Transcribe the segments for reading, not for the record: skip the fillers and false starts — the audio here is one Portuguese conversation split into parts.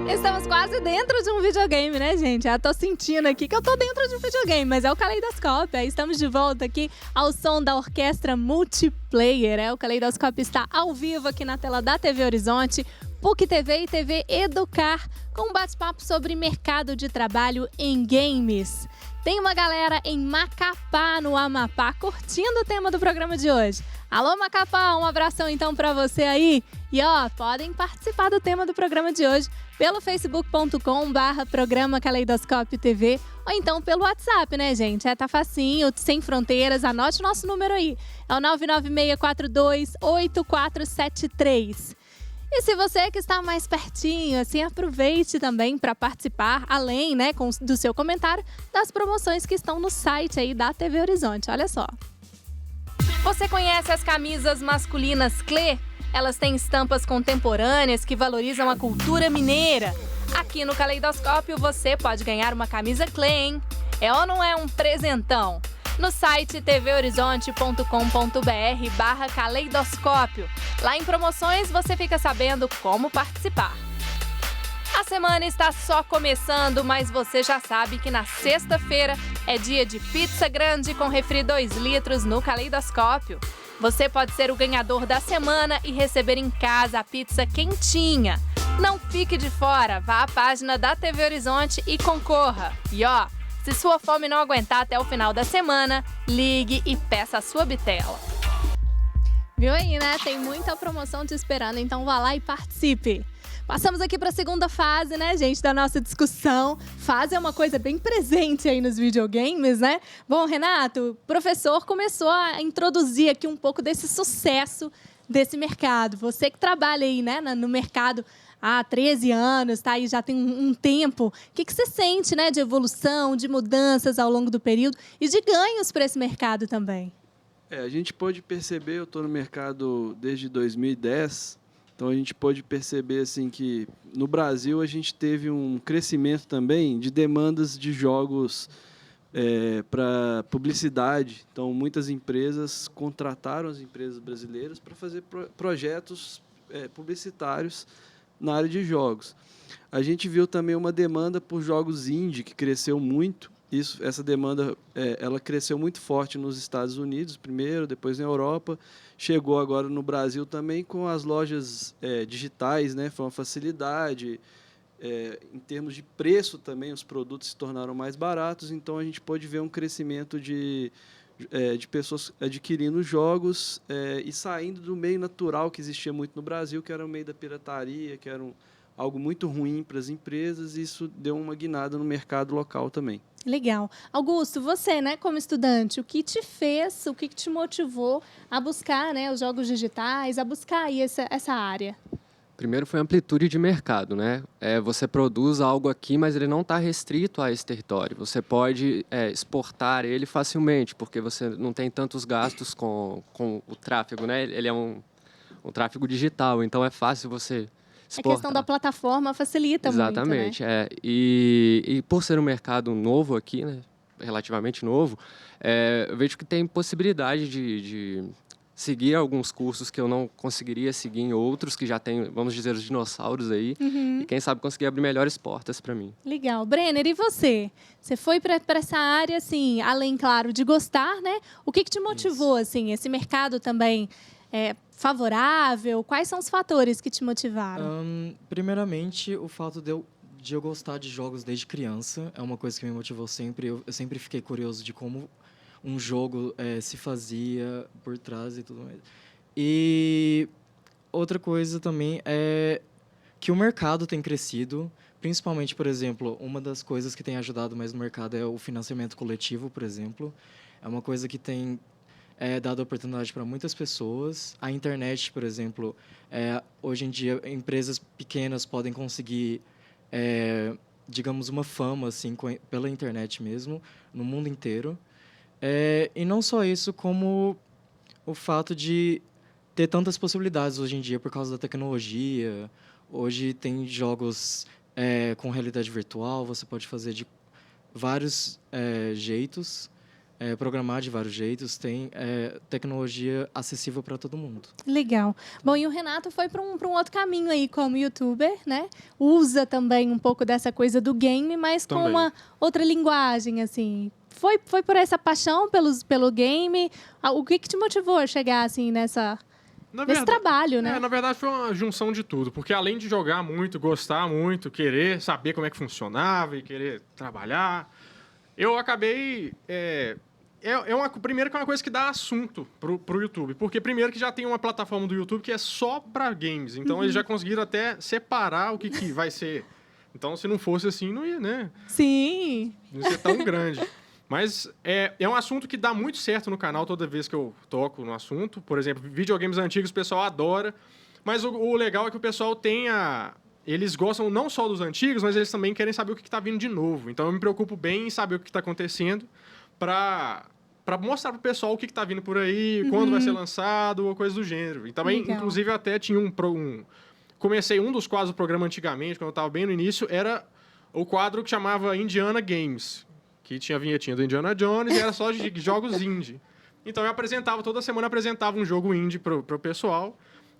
Estamos quase dentro de um videogame, né, gente? Já tô sentindo aqui que eu tô dentro de um videogame, mas é o Caleidoscópio. Estamos de volta aqui ao som da orquestra Multiplayer. O Caleidoscópio está ao vivo aqui na tela da TV Horizonte, PUC TV e TV Educar, com um bate-papo sobre mercado de trabalho em games. Tem uma galera em Macapá, no Amapá, curtindo o tema do programa de hoje. Alô, Macapá, um abração então pra você aí. E ó, podem participar do tema do programa de hoje pelo facebook.com/programa Caleidoscópio TV ou então pelo WhatsApp, né, gente? Tá facinho, sem fronteiras, anote o nosso número aí. É o 996428473. E se você que está mais pertinho, assim, aproveite também para participar, além, né, do seu comentário, das promoções que estão no site aí da TV Horizonte. Olha só. Você conhece as camisas masculinas Clé? Elas têm estampas contemporâneas que valorizam a cultura mineira. Aqui no Caleidoscópio você pode ganhar uma camisa Clé, hein? É ou não é um presentão? No site tvhorizonte.com.br/caleidoscópio. Lá em promoções você fica sabendo como participar. A semana está só começando, mas você já sabe que na sexta-feira é dia de pizza grande com refri 2 litros no Caleidoscópio. Você pode ser o ganhador da semana e receber em casa a pizza quentinha. Não fique de fora, vá à página da TV Horizonte e concorra. E ó, se sua fome não aguentar até o final da semana, ligue e peça a sua bitela. Viu aí, né? Tem muita promoção te esperando, então vá lá e participe. Passamos aqui para a segunda fase, né, gente, da nossa discussão. Fase é uma coisa bem presente aí nos videogames, né? Bom, Renato, o professor começou a introduzir aqui um pouco desse sucesso desse mercado. Você que trabalha aí, né, no mercado há 13 anos, tá aí já tem um tempo. O que você sente, né, de evolução, de mudanças ao longo do período e de ganhos para esse mercado também? A gente pôde perceber, eu estou no mercado desde 2010, então a gente pôde perceber assim, que no Brasil a gente teve um crescimento também de demandas de jogos para publicidade. Então, muitas empresas contrataram as empresas brasileiras para fazer projetos publicitários na área de jogos. A gente viu também uma demanda por jogos indie, que cresceu muito. Essa demanda ela cresceu muito forte nos Estados Unidos primeiro, depois na Europa, chegou agora no Brasil também com as lojas digitais, né? Foi uma facilidade. Em termos de preço também, os produtos se tornaram mais baratos, então a gente pôde ver um crescimento de pessoas adquirindo jogos e saindo do meio natural que existia muito no Brasil, que era o meio da pirataria, que era algo muito ruim para as empresas e isso deu uma guinada no mercado local também. Legal. Augusto, você, né, como estudante, o que te fez, o que te motivou a buscar, né, os jogos digitais, a buscar aí essa área? Primeiro foi a amplitude de mercado, né? Você produz algo aqui, mas ele não está restrito a esse território. Você pode exportar ele facilmente, porque você não tem tantos gastos com o tráfego, né? Ele é um tráfego digital, então é fácil você exportar. A questão da plataforma facilita Exatamente, muito, né? E por ser um mercado novo aqui, né? Relativamente novo, eu vejo que tem possibilidade de seguir alguns cursos que eu não conseguiria seguir em outros, que já tem, vamos dizer, os dinossauros aí. E quem sabe conseguir abrir melhores portas para mim. Legal. Brenner, e você? Você foi para essa área, assim, além, claro, de gostar, né? O que te motivou, assim? Esse mercado também favorável? Quais são os fatores que te motivaram? Primeiramente, o fato de eu gostar de jogos desde criança é uma coisa que me motivou sempre. Eu sempre fiquei curioso de como um jogo se fazia por trás e tudo mais. E outra coisa também é que o mercado tem crescido, principalmente, por exemplo, uma das coisas que tem ajudado mais no mercado é o financiamento coletivo, por exemplo. É uma coisa que tem dado oportunidade para muitas pessoas. A internet, por exemplo, hoje em dia, empresas pequenas podem conseguir, digamos, uma fama assim, pela internet mesmo, no mundo inteiro. E não só isso, como o fato de ter tantas possibilidades hoje em dia por causa da tecnologia. Hoje tem jogos com realidade virtual, você pode fazer de vários jeitos, programar de vários jeitos, tem tecnologia acessível para todo mundo. Legal. Bom, e o Renato foi para um outro caminho aí como youtuber, né? Usa também um pouco dessa coisa do game, mas com uma outra linguagem, assim. Foi por essa paixão pelo game? O que te motivou a chegar assim nesse trabalho, né? Na verdade, foi uma junção de tudo. Porque além de jogar muito, gostar muito, querer saber como é que funcionava e querer trabalhar, eu acabei... primeiro que é uma coisa que dá assunto pro YouTube. Porque primeiro que já tem uma plataforma do YouTube que é só para games. Então, eles já conseguiram até separar o que vai ser. Então, se não fosse assim, não ia, né? Sim. Não ia ser tão grande. Mas é um assunto que dá muito certo no canal toda vez que eu toco no assunto. Por exemplo, videogames antigos o pessoal adora. Mas o legal é que o pessoal eles gostam não só dos antigos, mas eles também querem saber o que está vindo de novo. Então eu me preocupo bem em saber o que está acontecendo para mostrar para o pessoal o que está vindo por aí, quando vai ser lançado, ou coisa do gênero. E também, inclusive, eu até tinha comecei um dos quadros do programa antigamente, quando eu estava bem no início, era o quadro que chamava Indiana Games, que tinha a vinhetinha do Indiana Jones e era só de jogos indie. Então eu toda semana apresentava um jogo indie pro pessoal,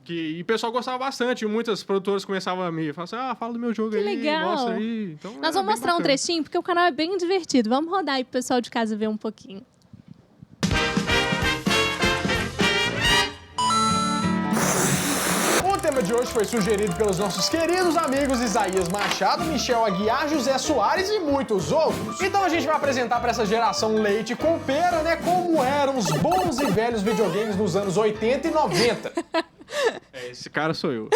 e o pessoal gostava bastante. E muitas produtoras começavam a me falar assim, fala do meu jogo aí, legal. mostra aí. Então, nós vamos mostrar um trechinho, porque o canal é bem divertido. Vamos rodar aí pro pessoal de casa ver um pouquinho. O tema de hoje foi sugerido pelos nossos queridos amigos Isaías Machado, Michel Aguiar, José Soares e muitos outros. Então a gente vai apresentar para essa geração leite com pera, né, como eram os bons e velhos videogames nos anos 80 e 90. Esse cara sou eu.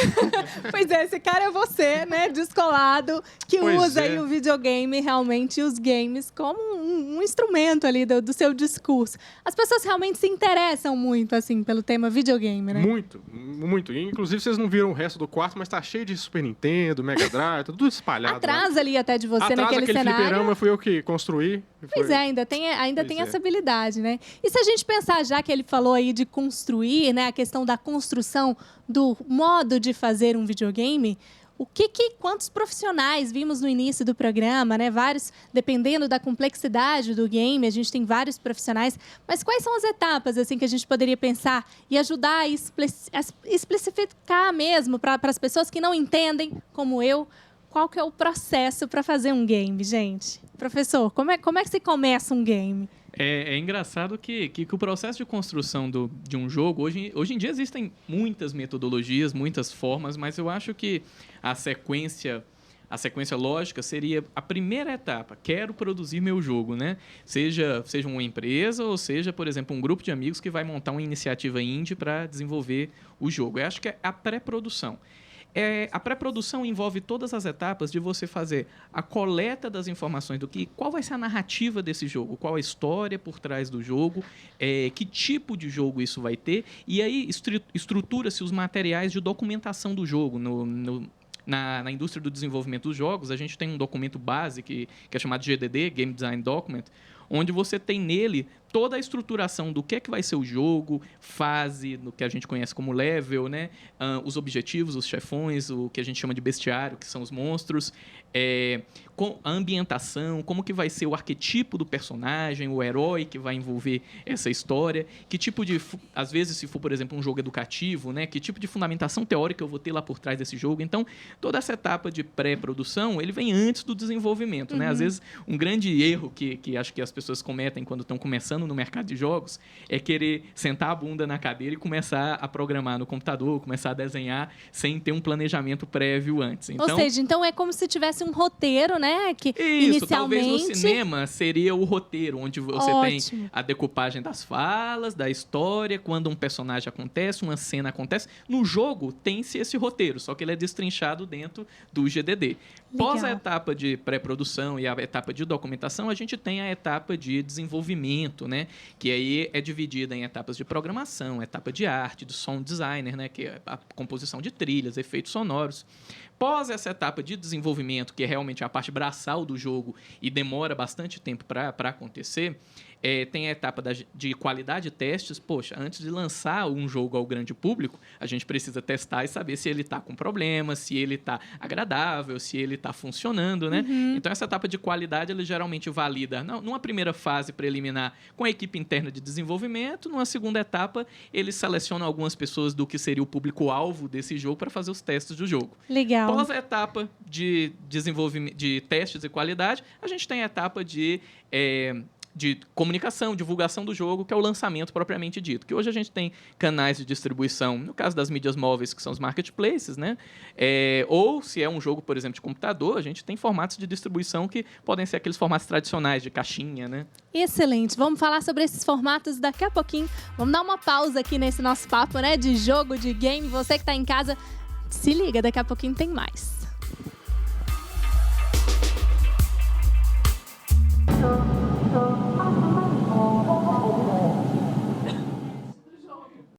Pois é, esse cara é você, né, descolado, que usa aí o videogame realmente, os games, como um instrumento ali do seu discurso. As pessoas realmente se interessam muito, assim, pelo tema videogame, né? Muito, muito. E, inclusive, vocês não viram o resto do quarto, mas tá cheio de Super Nintendo, Mega Drive, tudo espalhado. Atrás ali até de você naquele cenário. Aquele fliperama fui eu que construí. Pois é, ainda tem essa habilidade, né? E se a gente pensar, já que ele falou aí de construir, né, a questão da construção do modo de fazer um videogame, quantos profissionais vimos no início do programa, né? Vários, dependendo da complexidade do game, a gente tem vários profissionais, mas quais são as etapas assim que a gente poderia pensar e ajudar a especificar mesmo para as pessoas que não entendem, como eu, qual que é o processo para fazer um game, gente? Professor, como é que se começa um game? É engraçado que o processo de construção de um jogo, hoje em dia existem muitas metodologias, muitas formas, mas eu acho que a sequência lógica seria a primeira etapa. Quero produzir meu jogo, né? Seja uma empresa ou seja, por exemplo, um grupo de amigos que vai montar uma iniciativa indie para desenvolver o jogo. Eu acho que é a pré-produção. A pré-produção envolve todas as etapas de você fazer a coleta das informações qual vai ser a narrativa desse jogo, qual a história por trás do jogo, que tipo de jogo isso vai ter, e aí estrutura-se os materiais de documentação do jogo. Na indústria do desenvolvimento dos jogos, a gente tem um documento base que é chamado GDD, Game Design Document, onde você tem nele toda a estruturação do que vai ser o jogo, fase, no que a gente conhece como level, né? Os objetivos, os chefões, o que a gente chama de bestiário, que são os monstros, com a ambientação, como que vai ser o arquetipo do personagem, o herói que vai envolver essa história, que tipo de, às vezes, se for, por exemplo, um jogo educativo, né? Que tipo de fundamentação teórica eu vou ter lá por trás desse jogo. Então, toda essa etapa de pré-produção, ele vem antes do desenvolvimento, né? Às vezes, um grande erro que acho que as pessoas cometem quando estão começando no mercado de jogos é querer sentar a bunda na cadeira e começar a programar no computador, começar a desenhar sem ter um planejamento prévio antes. Então, ou seja, então é como se tivesse um roteiro, né? Que inicialmente... talvez no cinema seria o roteiro, onde você tem a decupagem das falas, da história, quando um personagem acontece, uma cena acontece. No jogo tem-se esse roteiro, só que ele é destrinchado dentro do GDD. Após a etapa de pré-produção e a etapa de documentação, a gente tem a etapa de desenvolvimento, né? Que aí é dividida em etapas de programação, etapa de arte, do sound designer, né? Que é a composição de trilhas, efeitos sonoros. Após essa etapa de desenvolvimento, que é realmente a parte braçal do jogo e demora bastante tempo para acontecer, tem a etapa de qualidade de testes. Poxa, antes de lançar um jogo ao grande público, a gente precisa testar e saber se ele está com problemas, se ele está agradável, se ele está funcionando, né? Então, essa etapa de qualidade, ele geralmente valida numa primeira fase preliminar com a equipe interna de desenvolvimento. Numa segunda etapa, eles selecionam algumas pessoas do que seria o público-alvo desse jogo para fazer os testes do jogo. Legal. Após a etapa de desenvolvimento, de testes e qualidade, a gente tem a etapa de comunicação, divulgação do jogo, que é o lançamento propriamente dito. Que hoje a gente tem canais de distribuição, no caso das mídias móveis, que são os marketplaces, né? Ou, se é um jogo, por exemplo, de computador, a gente tem formatos de distribuição que podem ser aqueles formatos tradicionais, de caixinha, né? Excelente. Vamos falar sobre esses formatos daqui a pouquinho. Vamos dar uma pausa aqui nesse nosso papo, né? De jogo, de game. Você que está em casa, se liga, daqui a pouquinho tem mais.